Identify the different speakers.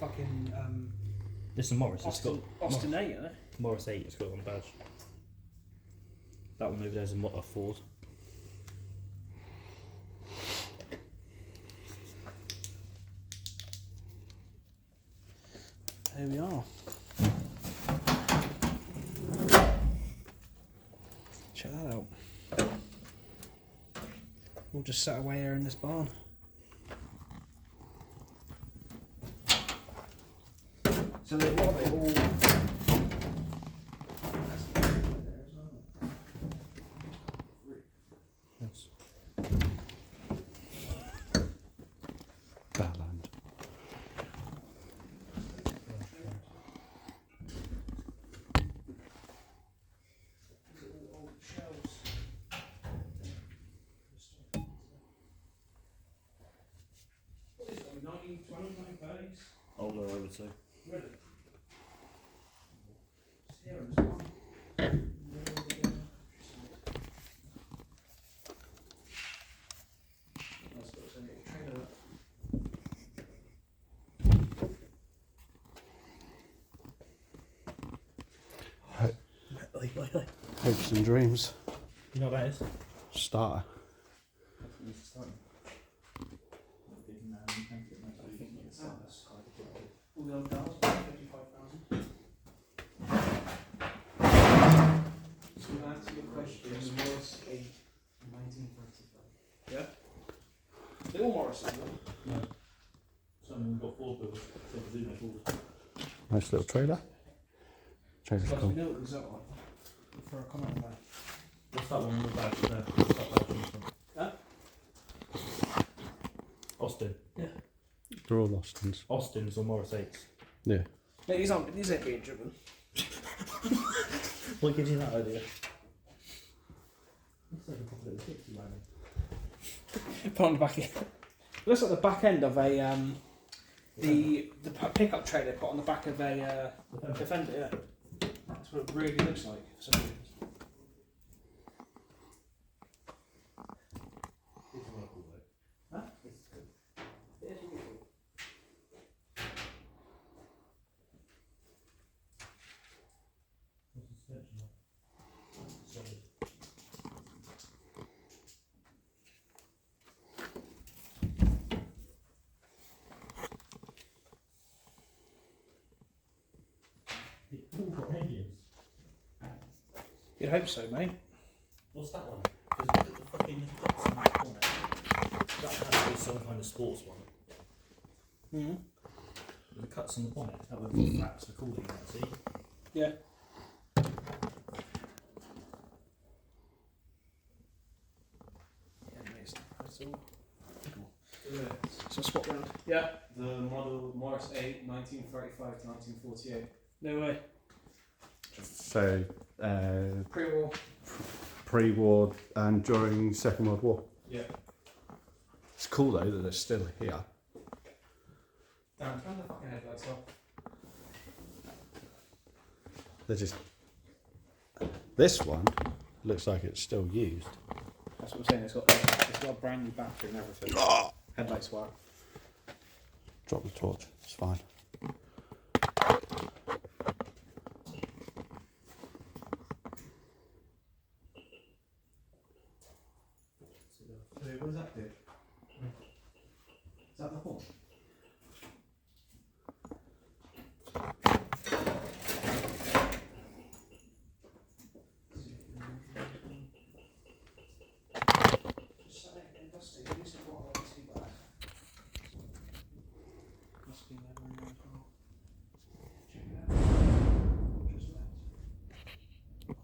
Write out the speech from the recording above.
Speaker 1: fucking
Speaker 2: This is Morris.
Speaker 1: Austin 8, isn't it?
Speaker 2: Morris 8. It's got it on the badge. That one maybe there's a Ford.
Speaker 1: Here we are. Check that out. We'll just sat away here in this barn. So what are they all?
Speaker 2: Yes.
Speaker 3: Badland.
Speaker 2: Older, I would say.
Speaker 1: Really?
Speaker 3: Hopes and dreams.
Speaker 2: You know what that is?
Speaker 3: Starter.
Speaker 1: All the old cars, 55,000. So to answer your question, Morris 8, 1935. Yeah? They're all Morrises, though.
Speaker 2: No. Some we've got Ford bills. So we do make Ford.
Speaker 3: Nice little trailer. Trailer's
Speaker 1: Plus,
Speaker 3: cool.
Speaker 1: we know what was that one. For a comment on that.
Speaker 2: What's that one on the badge there? What's that badge on the front?
Speaker 1: Huh?
Speaker 2: Austin.
Speaker 1: Yeah.
Speaker 3: They're all Austins.
Speaker 2: Austin's or Morris 8's.
Speaker 3: Yeah.
Speaker 1: No, these ain't being driven.
Speaker 2: What gives you that idea? Looks like a proper little gypsy wagon.
Speaker 1: Put on the back end. Looks like the back end of a the pickup trailer put on the back of a Defender. Yeah, that's what it really looks like. For some reason. Huh? It is beautiful. You'd hope so, mate.
Speaker 2: What's that one? Because look at the fucking cuts in the corner. That has to be some kind of sports one.
Speaker 1: Mm-hmm.
Speaker 2: The cuts on the bonnet, that would be flaps recording that, see?
Speaker 1: Yeah. Yeah, mate, that's all. Cool. So swap round. Yeah.
Speaker 4: The model Morris 8, 1935 to 1948.
Speaker 1: No way.
Speaker 3: So,
Speaker 1: Pre-war.
Speaker 3: pre-war and during Second World War.
Speaker 4: Yeah.
Speaker 3: It's cool though that they're still here.
Speaker 4: Damn, turn the fucking headlights off.
Speaker 3: They're just. This one looks like it's still used.
Speaker 1: That's what I'm saying. It's got a brand new battery and everything. Headlights work.
Speaker 3: Drop the torch. It's fine.